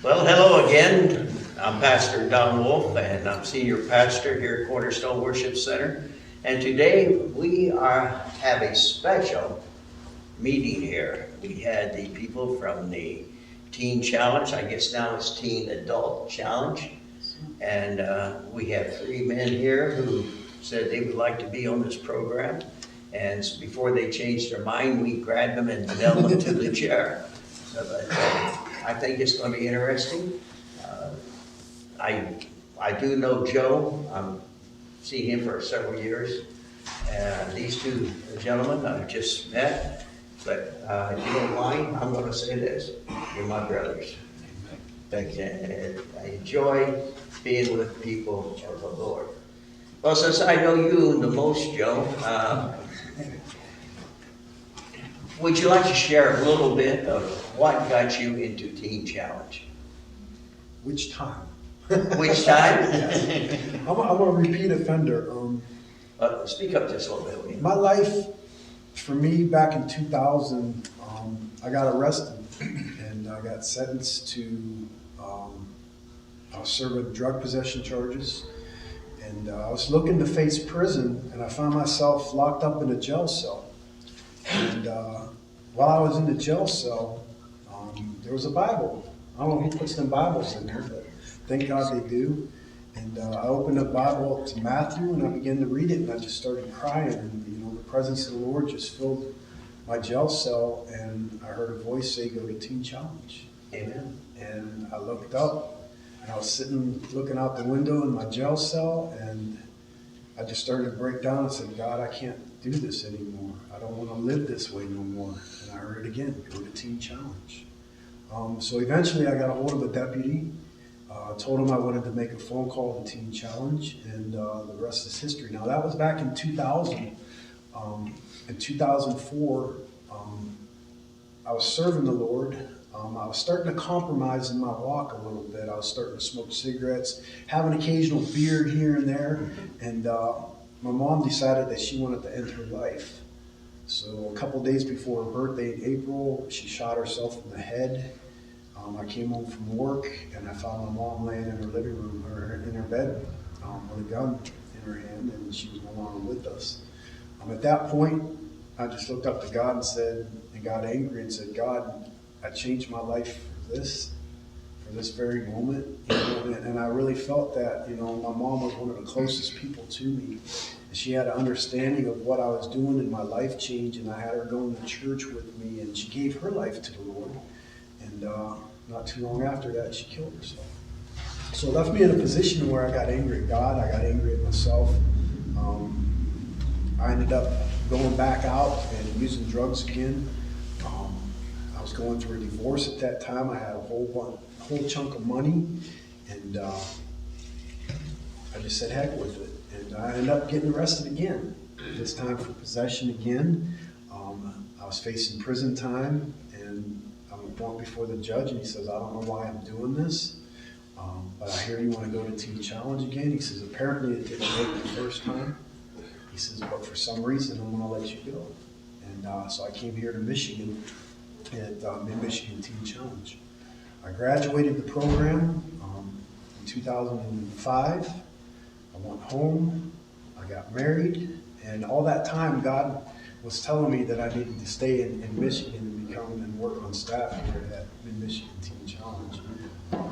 Well, hello again. I'm Pastor Don Wolf, and I'm Senior Pastor here at Cornerstone Worship Center. And today we have a special meeting here. We had the people from the Teen Challenge. I guess now it's Teen Adult Challenge. And we have 3 men here who said they would like to be on this program. And before they changed their mind, we grabbed them and nailed them to the chair. So I think it's going to be interesting. I do know Joe. I've seen him for several years. These two gentlemen I've just met. But if you don't mind, I'm going to say this. You're my brothers. And I enjoy being with people of the Lord. Well, since I know you the most, Joe, would you like to share a little bit of what got you into Teen Challenge? Which time? Which time? I'm a repeat offender. Speak up just a little bit, will you? My life, for me, back in 2000, I got arrested and I got sentenced to I was serving drug possession charges. And I was looking to face prison, and I found myself locked up in a jail cell. And while I was in the jail cell, there was a Bible. I don't know who puts them Bibles in there, but thank God they do. And I opened the Bible up to Matthew, and I began to read it, and I just started crying. And the presence of the Lord just filled my jail cell, and I heard a voice say, "Go to Teen Challenge." Amen. And I looked up, and I was sitting looking out the window in my jail cell, and I just started to break down and said, "God, I can't do this anymore. I don't want to live this way no more." And I heard it again, "Go to Teen Challenge." So eventually I got a hold of a deputy, told him I wanted to make a phone call to Teen Challenge, and the rest is history. Now that was back in 2000. In 2004, I was serving the Lord. I was starting to compromise in my walk a little bit. I was starting to smoke cigarettes, have an occasional beer here and there, and my mom decided that she wanted to end her life. So a couple days before her birthday in April, she shot herself in the head. I came home from work, and I found my mom laying in her living room, or in her bed, with a gun in her hand, and she was no longer with us. At that point, I just looked up to God and got angry and said, "God, I changed my life for this very moment." And I really felt that, my mom was one of the closest people to me. And she had an understanding of what I was doing in my life change, and I had her going to church with me, and she gave her life to the Lord. And not too long after that, she killed herself. So it left me in a position where I got angry at God, I got angry at myself. I ended up going back out and using drugs again. I was going through a divorce at that time. I had a whole chunk of money, and I just said heck with it. And I ended up getting arrested again, this time for possession again. I was facing prison time, and I went brought before the judge, and he says, "I don't know why I'm doing this, but I hear you want to go to Teen Challenge again." He says, "Apparently it didn't work the first time." He says, "But for some reason, I'm going to let you go." And so I came here to Michigan at Mid-Michigan Teen Challenge. I graduated the program in 2005. I went home, I got married, and all that time God was telling me that I needed to stay in Michigan and become and work on staff here at Mid-Michigan Teen Challenge.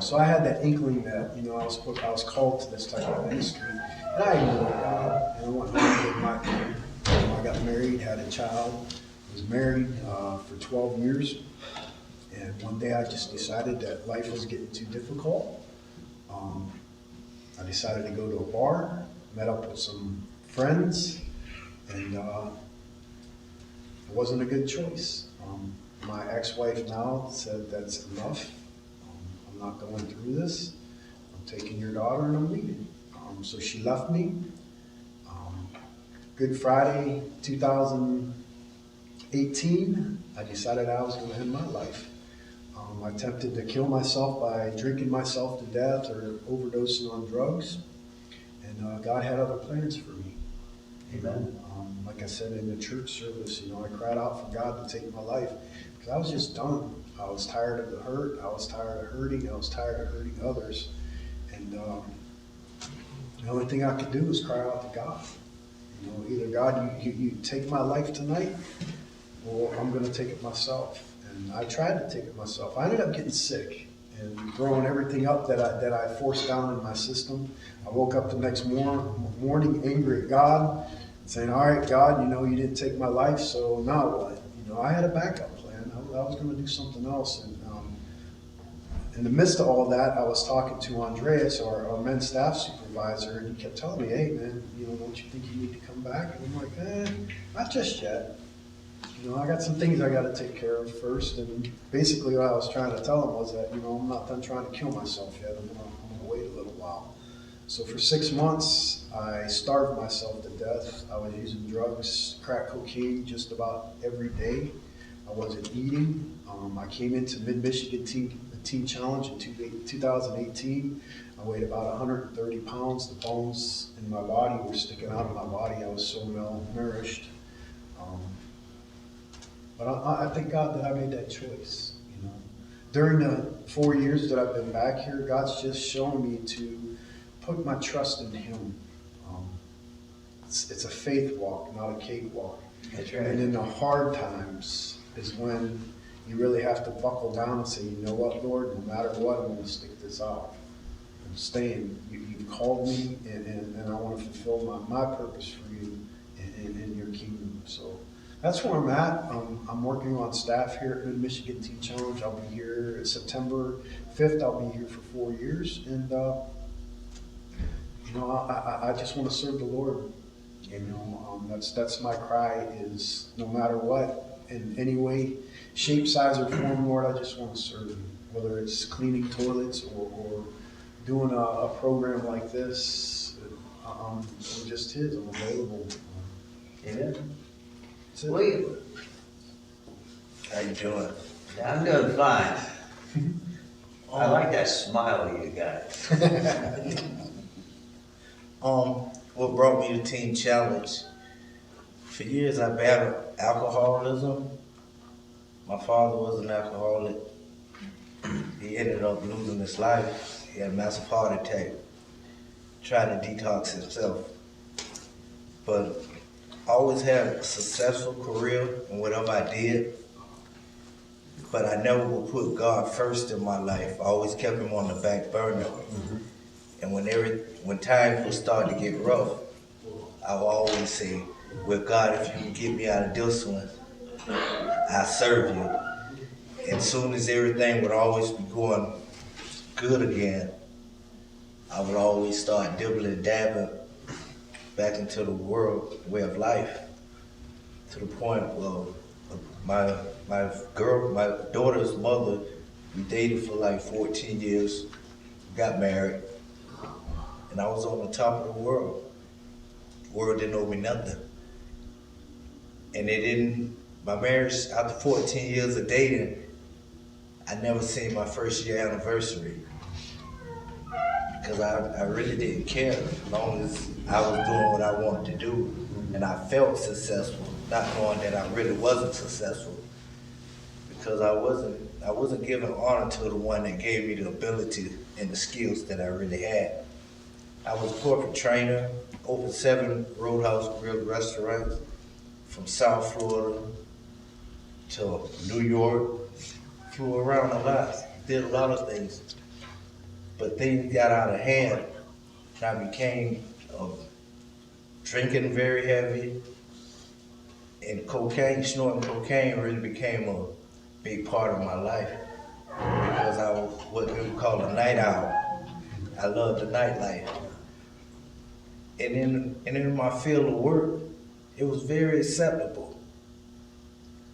So I had that inkling that, I was called to this type of ministry. And I ignored God, and I went home and did my thing. I got married, had a child, was married for 12 years. And one day I just decided that life was getting too difficult. I decided to go to a bar, met up with some friends, and it wasn't a good choice. My ex-wife now said, "That's enough. I'm not going through this. I'm taking your daughter and I'm leaving." So she left me. Good Friday 2018, I decided I was going to end my life. I attempted to kill myself by drinking myself to death or overdosing on drugs. And God had other plans for me. Amen. Like I said in the church service, I cried out for God to take my life because I was just done. I was tired of the hurt. I was tired of hurting. I was tired of hurting others. And the only thing I could do was cry out to God. You know, either God, you take my life tonight, or I'm going to take it myself. And I tried to take it myself. I ended up getting sick and throwing everything up that I forced down in my system. I woke up the next morning angry at God, saying, all right, God, you know, you didn't take my life, so now what? You know, I had a backup plan. I was going to do something else. And in the midst of all that, I was talking to Andreas, our men's staff supervisor, and he kept telling me, hey, man, you know, don't you think you need to come back? And I'm like, not just yet. You know, I got some things I got to take care of first. And basically what I was trying to tell him was that, you know, I'm not done trying to kill myself yet. I'm going to wait a little while. So for 6 months, I starved myself to death. I was using drugs, crack cocaine just about every day. I wasn't eating. I came into Mid-Michigan Teen Challenge in 2018. I weighed about 130 pounds. The bones in my body were sticking out of my body. I was so malnourished. But I thank God that I made that choice. You know, during the 4 years that I've been back here, God's just shown me to put my trust in Him. It's a faith walk, not a cakewalk. That's right. And in the hard times is when you really have to buckle down and say, you know what, Lord, no matter what, I'm going to stick this out. I'm staying. You've called me, and I want to fulfill my purpose for you in your kingdom. So that's where I'm at. I'm working on staff here at Mid-Michigan Teen Challenge. I'll be here September 5th. I'll be here for 4 years. And, you know, I just want to serve the Lord. You know, that's my cry is no matter what, in any way, shape, size, or form, Lord, I just want to serve you. Whether it's cleaning toilets or doing a program like this, I'm just His. I'm available. Amen. William, how you doing? I'm doing fine. I like that smile you got. What brought me to Teen Challenge? For years I battled alcoholism. My father was an alcoholic. He ended up losing his life. He had a massive heart attack. Tried to detox himself. But I always had a successful career in whatever I did. But I never would put God first in my life. I always kept Him on the back burner. Mm-hmm. And when times would start to get rough, I would always say, well, God, if you can get me out of this one, I serve you. And soon as everything would always be going good again, I would always start dibbling and dabbing back into the world way of life, to the point where my daughter's mother, we dated for like 14 years, got married, and I was on the top of the world. The world didn't owe me nothing. And my marriage, after 14 years of dating, I never seen my first year anniversary. Because I really didn't care as long as I was doing what I wanted to do. And I felt successful, not knowing that I really wasn't successful. Because I wasn't giving honor to the one that gave me the ability and the skills that I really had. I was a corporate trainer, opened 7 Roadhouse Grill restaurants from South Florida to New York, flew around a lot, did a lot of things. But things got out of hand, and I became drinking very heavy, and snorting cocaine really became a big part of my life because I was what we would call a night owl. I loved the nightlife. And in my field of work, it was very acceptable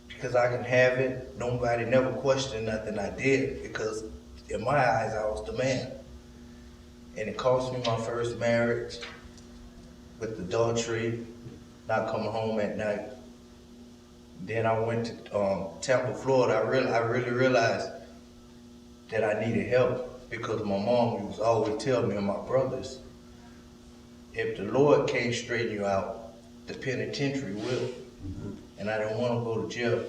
because I can have it. Nobody never questioned nothing I did because in my eyes, I was the man. And it cost me my first marriage with adultery, not coming home at night. Then I went to Tampa, Florida. I really realized that I needed help because my mom was always telling me and my brothers, if the Lord can't straighten you out, the penitentiary will. Mm-hmm. And I didn't want to go to jail.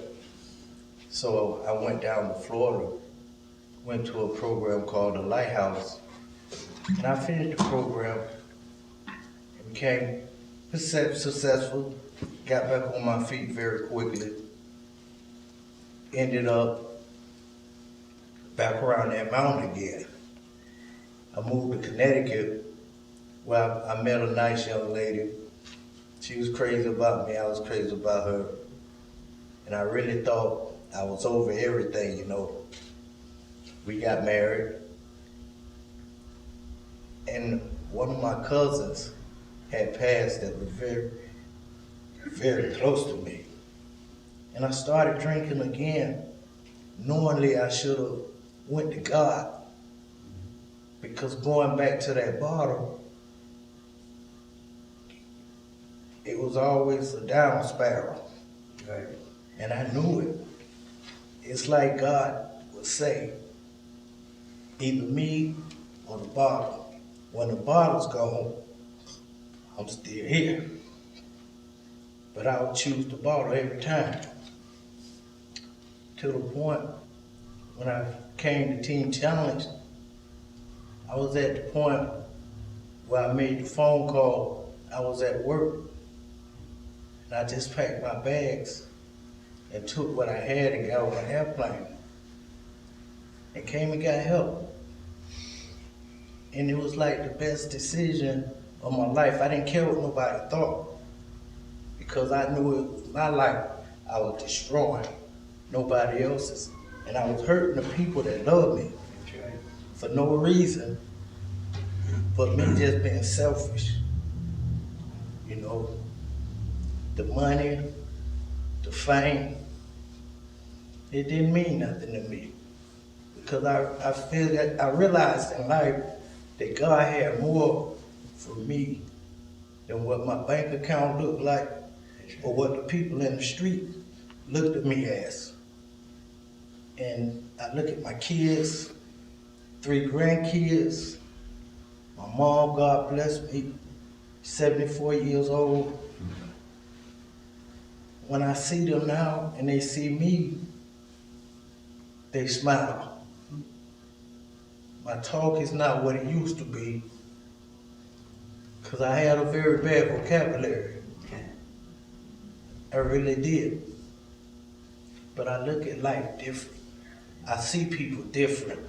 So I went down to Florida, went to a program called the Lighthouse, and I finished the program and became successful, got back on my feet very quickly, ended up back around that mountain again. I moved to Connecticut, where I met a nice young lady. She was crazy about me, I was crazy about her. And I really thought I was over everything, you know. We got married. And one of my cousins had passed that was very, very close to me. And I started drinking again. Knowingly I should have went to God. Because going back to that bottle, it was always a down spiral. Right. And I knew it. It's like God would say, either me or the bottle. When the bottle's gone, I'm still here. But I would choose the bottle every time. To the point when I came to Teen Challenge, I was at the point where I made the phone call. I was at work. And I just packed my bags and took what I had and got on an airplane. And came and got help. And it was like the best decision of my life. I didn't care what nobody thought. Because I knew it was my life I was destroying, nobody else's. And I was hurting the people that loved me for no reason but me just being selfish. You know, the money, the fame, it didn't mean nothing to me. Because I feel that I realized in life that God had more for me than what my bank account looked like or what the people in the street looked at me as. And I look at my kids, 3 grandkids, my mom, God bless me, 74 years old. When I see them now and they see me, they smile. My talk is not what it used to be, because I had a very bad vocabulary. I really did. But I look at life different. I see people different.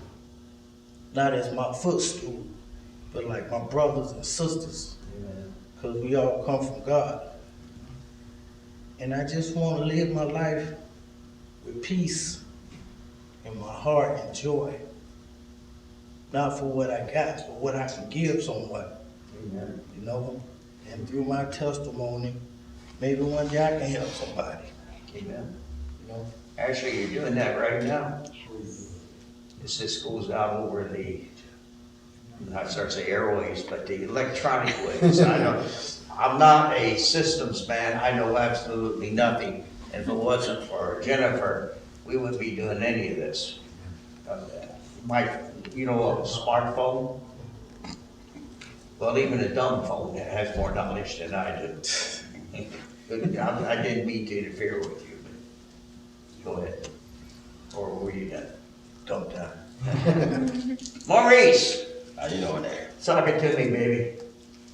Not as my footstool, but like my brothers and sisters, because we all come from God. And I just want to live my life with peace in my heart and joy. Not for what I got, but what I can give someone. Amen. You know? And through my testimony, maybe one day I can help somebody. Amen. You know? Actually, you're doing that right now. This goes out over the, not sorry to say airways, but the electronic waves. I'm not a systems man. I know absolutely nothing. And if it wasn't for Jennifer, we wouldn't be doing any of this. A smartphone? Well, even a dumb phone has more knowledge than I do. I didn't mean to interfere with you, but go ahead. Or were you done? Don't done. Maurice! How you doing there? Talk it to me, baby.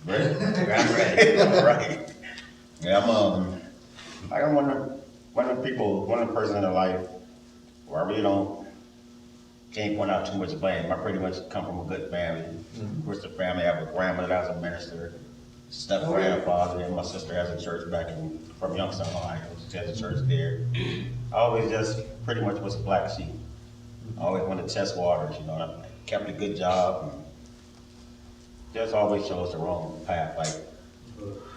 Ready? I'm ready. Right. Yeah, I'm one of the persons in their life where I really can't point out too much blame. I pretty much come from a good family. Of course, the family, I have a grandmother that was a minister, step-grandfather, and my sister has a church from Youngstown, Ohio. She has a church there. I always just pretty much was a black sheep. I always wanted to test waters, you know. I kept a good job, and just always chose the wrong path. Like,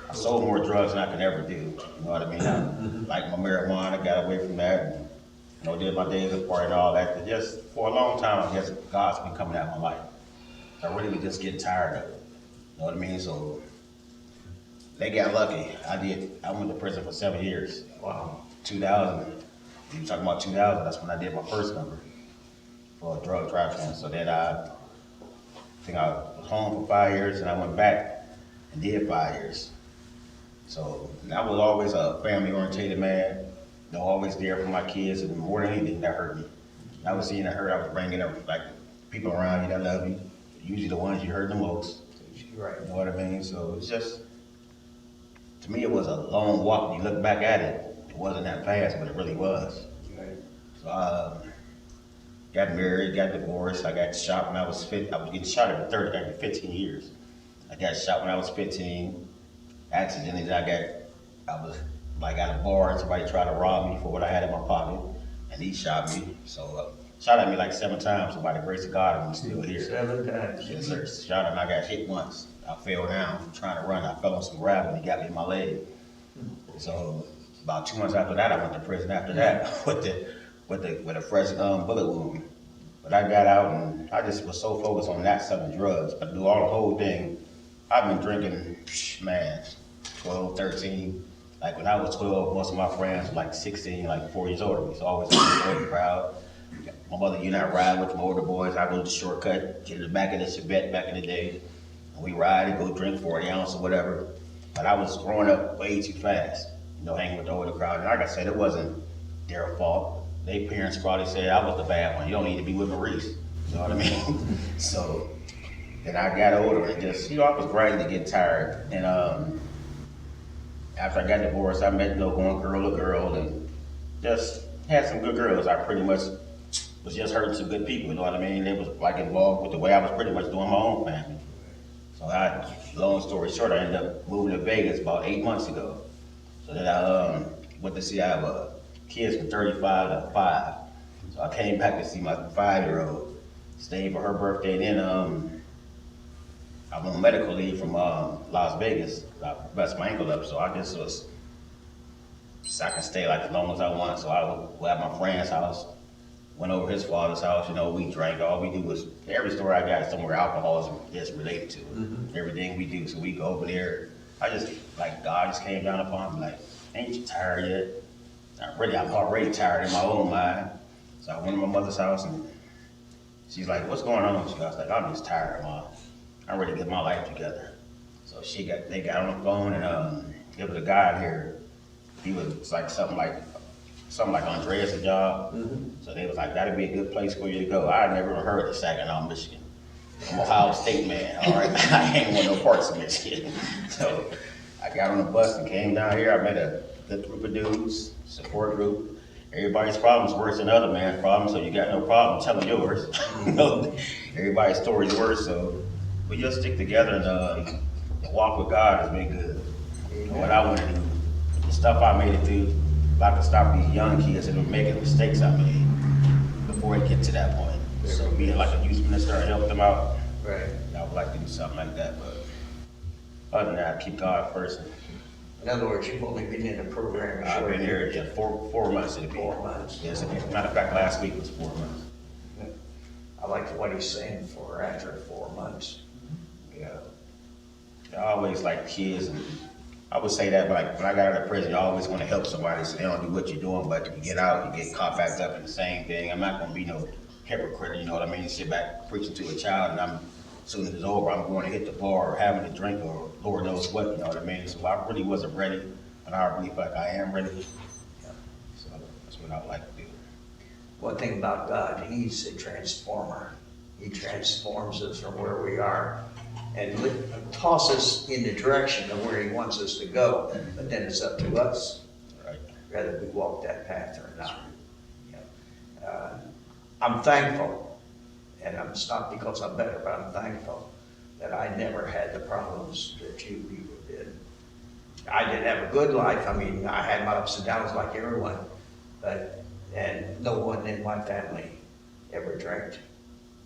I sold more drugs than I could ever do, you know what I mean? Like my marijuana, got away from that, and, did my days of party and all that. But just for a long time, I guess God's been coming out of my life. I really was just getting tired of it, you know what I mean? So they got lucky. I went to prison for 7 years. Wow. 2000, you talking about 2000, that's when I did my first number for drug trafficking. So then I think I was home for 5 years, and I went back and did 5 years. So I was always a family-oriented man. They're always there for my kids, and more than anything, that hurt me. I was seeing it hurt, I was bringing up, like, people around you that love you, usually the ones you hurt the most. Right. You know what I mean? So it's just, to me, it was a long walk. When you look back at it, it wasn't that fast, but it really was. Right. So I got married, got divorced. I got shot when I was 15. I was getting shot at 30, I got 15 years. I got shot when I was 15. Accidentally, I was like at a bar and somebody tried to rob me for what I had in my pocket, and he shot me. So shot at me like 7 times. So by the grace of God, I'm still here. 7 times. Yes, sir. Shot him. I got hit once. I fell down trying to run. I fell on some gravel and he got me in my leg. So about 2 months after that, I went to prison after that with a fresh bullet wound. But I got out and I just was so focused on that stuff and drugs. But through all the whole thing, I've been drinking, man, 12, 13. Like when I was 12, most of my friends were like 16, like 4 years older than me. So I always in the older crowd. My mother, you not ride with my older boys. I go to the shortcut, get in the back of the Chevette back in the day. And we ride and go drink 40 ounce or whatever. But I was growing up way too fast, hanging with the older crowd. And like I said, it wasn't their fault. Their parents probably said I was the bad one. You don't need to be with Maurice. You know what I mean? So then I got older and just, I was gradually getting tired. And after I got divorced, I met one girl to girl and just had some good girls. I pretty much was just hurting some good people, you know what I mean? They was like involved with the way I was pretty much doing my own family. So long story short, I ended up moving to Vegas about 8 months ago. So then I went to see, I have kids from 35 to 5. So I came back to see my 5-year-old, stayed for her birthday. Then I'm on medical leave from Las Vegas. I messed my ankle up, so I just I can stay like as long as I want. So I was at my friend's house. Went over his father's house, we drank. All we do was, every store I got is somewhere alcoholism is related to it. Mm-hmm. Everything we do, so we go over there. I just, like, God just came down upon me, like, ain't you tired yet? I'm already tired in my own mind. So I went to my mother's house and she's like, what's going on? I was like, I'm just tired, Mom. I'm ready to get my life together. So they got on the phone and there was a guy here. He was like something like Andreas' job. Mm-hmm. So they was like, that'd be a good place for you to go. I never heard of Saginaw, Michigan. I'm Ohio State man, all right? I ain't want no parts of Michigan. So I got on the bus and came down here. I met a good group of dudes, support group. Everybody's problem's worse than other man's problems, so you got no problem telling yours. Everybody's story's worse, so we just stick together and walk with God has been good. What I want to do, the stuff I made it through, if I could stop these young kids from making mistakes I made before it get to that point. So being like a youth minister and help them out, Right. I would like to do something like that. But other than that, keep God first. In other words, you've only been in the program a I've short been here just 4 months. 4 months. Yes, matter of fact, last week was 4 months. I like what he's saying for after 4 months. Yeah. I always like kids, and I would say that, like, when I got out of prison, you always want to help somebody so they don't do what you're doing, but you get out, you get caught back up in the same thing. I'm not going to be no hypocrite, you know what I mean? Sit back preaching to a child, and as soon as it's over, I'm going to hit the bar or having a drink or Lord knows what, you know what I mean? So I really wasn't ready, and I really feel like I am ready. Yeah. So that's what I would like to do. One thing about God, he's a transformer. He transforms us from where we are and toss us in the direction of where he wants us to go. But then it's up to us, Right. whether we walk that path or not. I'm thankful, and it's not because I'm better, but I'm thankful that I never had the problems that you people did. I didn't have a good life. I mean, I had my ups and downs like everyone, and no one in my family ever drank.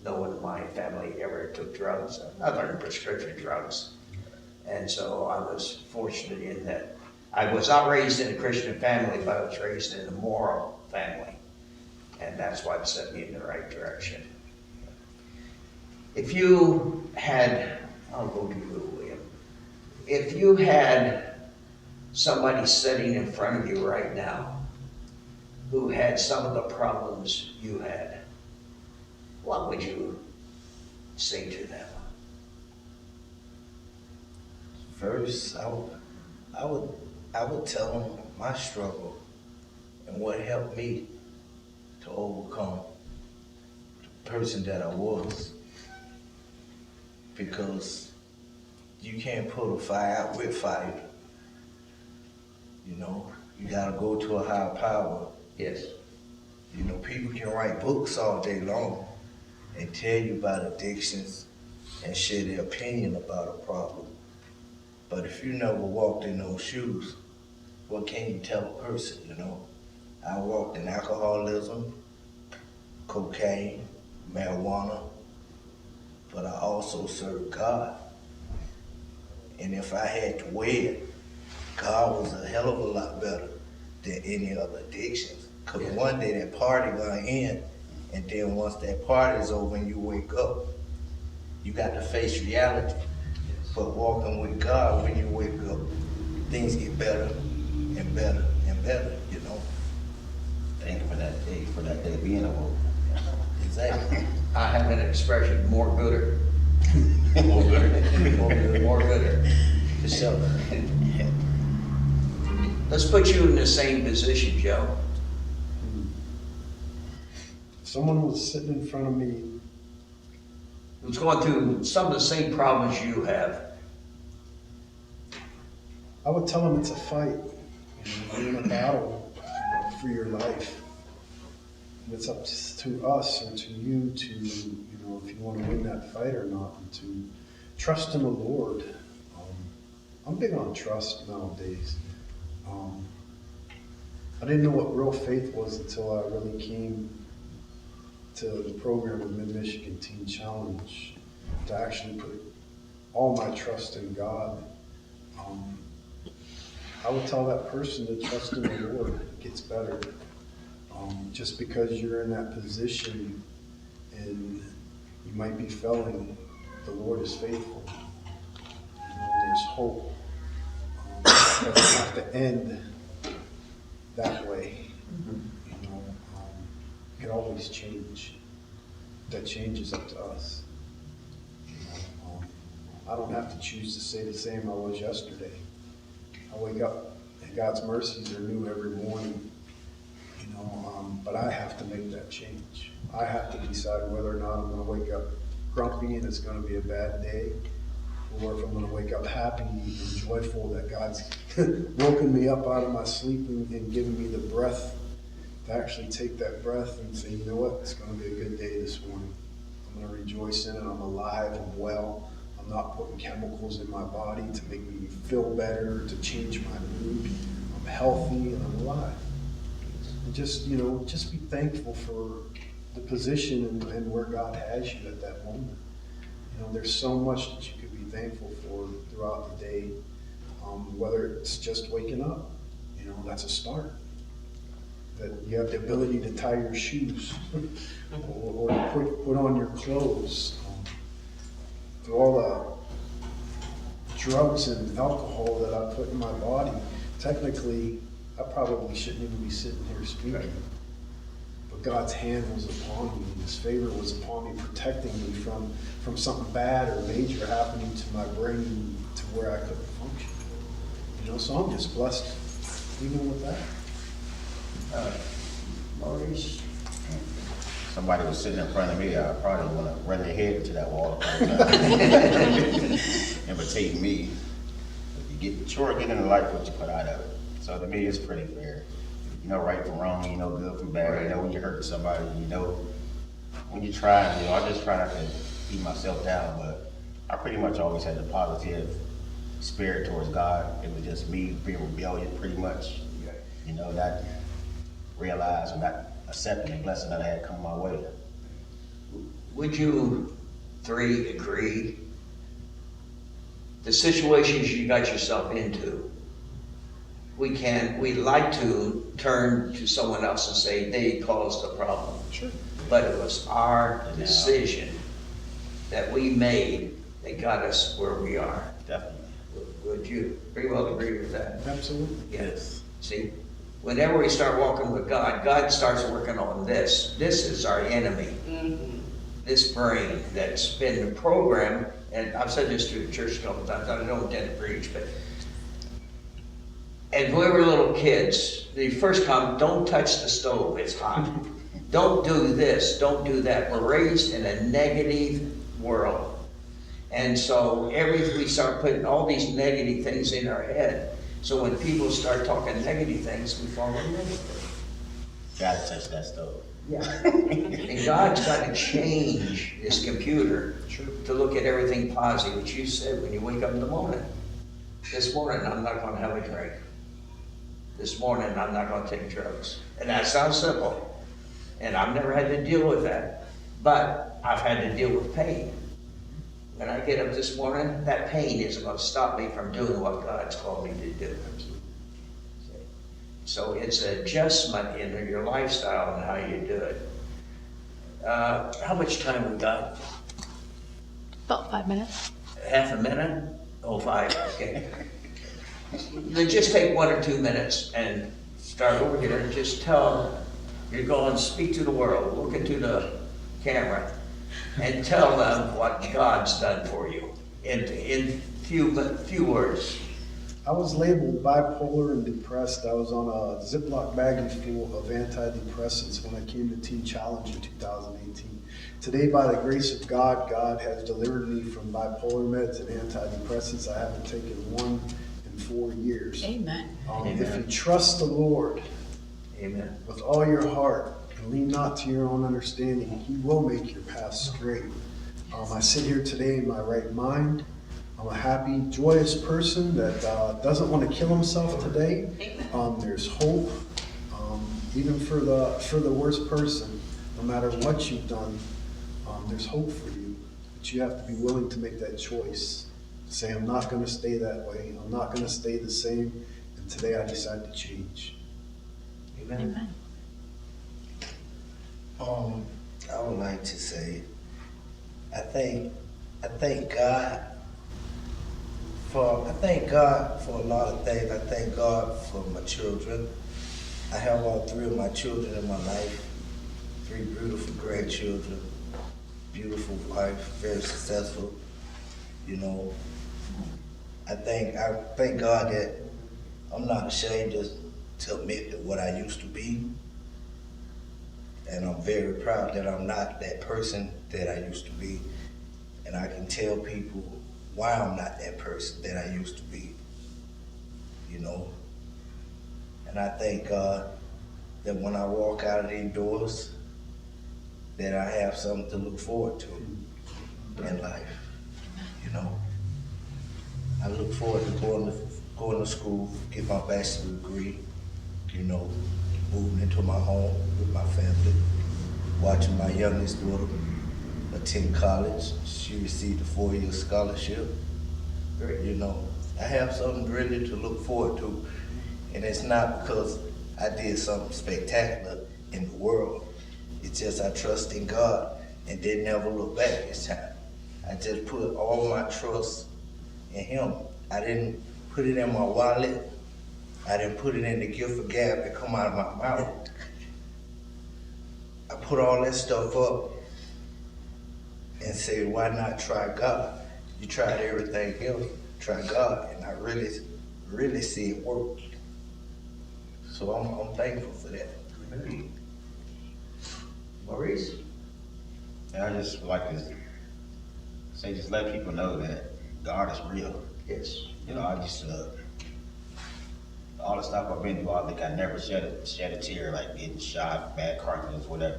No one in my family ever took drugs, other than prescription drugs. And so I was fortunate in that I was not raised in a Christian family, but I was raised in a moral family. And that's what set me in the right direction. If you had, I'll go to you, William. If you had somebody sitting in front of you right now who had some of the problems you had, what would you say to them? First, I would tell them my struggle and what helped me to overcome the person that I was. Because you can't put a fire out with fire. You know, you gotta go to a higher power. Yes. You know, people can write books all day long and tell you about addictions and share their opinion about a problem. But if you never walked in those shoes, what can you tell a person, you know? I walked in alcoholism, cocaine, marijuana, but I also served God. And if I had to weigh it, God was a hell of a lot better than any other addictions. Because one day that party gonna end, and then once that party's over and you wake up, you got to face reality. But walking with God, when you wake up, things get better and better and better, you know? Thank you for that day being awoke. Exactly. I have an expression, more gooder. More good. More gooder. So, let's put you in the same position, Joe. Someone was sitting in front of me. Who's going through some of the same problems you have. I would tell them it's a fight. You're in a battle for your life. And it's up to us or to you to, if you want to win that fight or not, and to trust in the Lord. I'm big on trust nowadays. I didn't know what real faith was until I really came to the program of Mid-Michigan Teen Challenge to actually put all my trust in God. I would tell that person to trust in the Lord. It gets better. Just because you're in that position and you might be failing, the Lord is faithful. There's hope. It doesn't have to end that way. It can always change. That change is up to us. I don't have to choose to stay the same I was yesterday. I wake up and God's mercies are new every morning. But I have to make that change. I have to decide whether or not I'm going to wake up grumpy and it's going to be a bad day, or if I'm going to wake up happy and joyful that God's woken me up out of my sleep and given me the breath to actually take that breath and say, you know what, it's going to be a good day this morning. I'm going to rejoice in it. I'm alive. I'm well. I'm not putting chemicals in my body to make me feel better, to change my mood. I'm healthy and I'm alive. And just be thankful for the position and where God has you at that moment. There's so much that you could be thankful for throughout the day, whether it's just waking up, that's a start. That you have the ability to tie your shoes or to put on your clothes. Through all the drugs and alcohol that I put in my body, technically, I probably shouldn't even be sitting here speaking. Right. But God's hand was upon me, and His favor was upon me, protecting me from something bad or major happening to my brain to where I couldn't function. So I'm just blessed even with that. Maurice? Somebody was sitting in front of me, I probably want to run their head into that wall. Imitate me. You get in the life what you put out of it. So to me, it's pretty fair. You know right from wrong, you know good from bad. Right. You know when you're hurting somebody, when you try. I just try not to beat myself down, but I pretty much always had a positive spirit towards God. It was just me being rebellious, pretty much. Not realizing, not accepting the blessing that I had come my way. Would you three agree? The situations you got yourself into, we like to turn to someone else and say they caused the problem. Sure. But it was our decision that we made that got us where we are. Definitely. Would you pretty well agree with that? Absolutely. Yes. See, whenever we start walking with God, God starts working on this. This is our enemy. Mm-hmm. This brain that's been programmed, and I've said this to the church a couple times, I don't intend to preach, but And when we were little kids, the first comment, don't touch the stove, it's hot. Don't do this, don't do that. We're raised in a negative world. And so we start putting all these negative things in our head. So when people start talking negative things, we fall in negative. Gotta touch that stove. Yeah. And God's got to change this computer to look at everything positive, which you said when you wake up in the morning. This morning, I'm not gonna have a drink. This morning, I'm not gonna take drugs. And that sounds simple. And I've never had to deal with that. But I've had to deal with pain. When I get up this morning, that pain isn't gonna stop me from doing what God's called me to do. So it's an adjustment in your lifestyle and how you do it. How much time we got? About 5 minutes. Half a minute? Oh, 5, okay. Then just take 1 or 2 minutes and start over here and just tell, you're going to speak to the world, look into the camera, and tell them what God's done for you in few words. I was labeled bipolar and depressed. I was on a Ziploc baggie full of antidepressants when I came to Teen Challenge in 2018. Today, by the grace of God, God has delivered me from bipolar meds and antidepressants. I haven't taken one in 4 years. Amen. If you trust the Lord Amen. with all your heart and lean not to your own understanding, He will make your path straight. I sit here today in my right mind. I'm a happy, joyous person that doesn't want to kill himself today. There's hope, even for the worst person. No matter what you've done, there's hope for you. But you have to be willing to make that choice. Say, I'm not going to stay that way. I'm not going to stay the same. And today I decide to change. Amen. Amen. I would like to say, I thank God for a lot of things. I thank God for my children. I have all 3 of my children in my life, 3 beautiful grandchildren, beautiful wife, very successful. You know, I thank God that I'm not ashamed to admit that what I used to be. And I'm very proud that I'm not that person that I used to be. And I can tell people why I'm not that person that I used to be, you know. And I thank God that when I walk out of these doors, that I have something to look forward to in life, you know. I look forward to going to school, get my bachelor's degree, you know, moving into my home with my family, watching my youngest daughter attend college. She received a 4-year scholarship. You know, I have something really to look forward to. And it's not because I did something spectacular in the world. It's just I trust in God and didn't ever look back this time. I just put all my trust in Him. I didn't put it in my wallet. I didn't put it in the gift of gab that come out of my mouth. I put all that stuff up and say, why not try God? You tried everything else, try God, and I really see it work. So I'm thankful for that. Maurice? And I just like to say, just let people know that God is real. Yes. You know, I just, all the stuff I've been through, I think I never shed a tear, like getting shot, bad car accidents, whatever.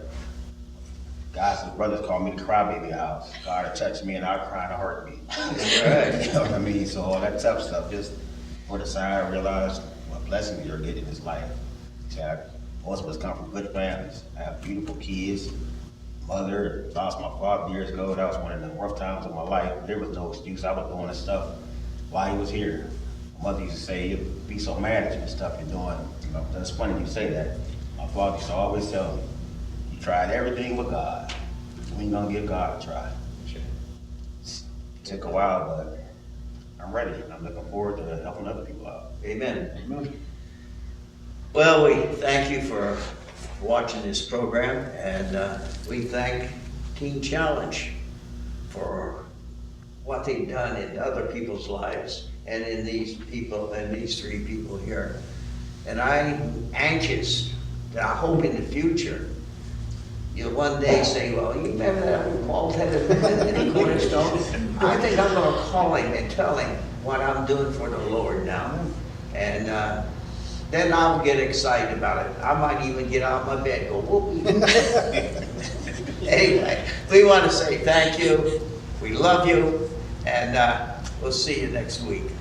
Guys and brothers call me the crybaby house. God had touched me and I cry in a heartbeat. Right. You know what I mean? So all that tough stuff, just for the side, I realized what blessings you're getting in this life. Most of us come from good families. I have beautiful kids. Mother, lost my father years ago. That was one of the rough times of my life. There was no excuse. I was doing this stuff while he was here. My mother used to say, you'd be so mad at you and stuff you're doing. You know, that's funny you say that. My father used to always tell me, you tried everything with God. When you gonna give God a try? It took a while, but I'm ready. I'm looking forward to helping other people out. Amen. Amen. Well, we thank you for watching this program, and we thank Teen Challenge for what they've done in other people's lives and in these people, and these three people here. And I'm anxious that I hope in the future, you'll one day say, well, you remember that bald-headed man in the Cornerstone? I think I'm gonna call him and tell him what I'm doing for the Lord now. And then I'll get excited about it. I might even get out of my bed and go, whoopee. Anyway, we want to say thank you. We love you, and we'll see you next week.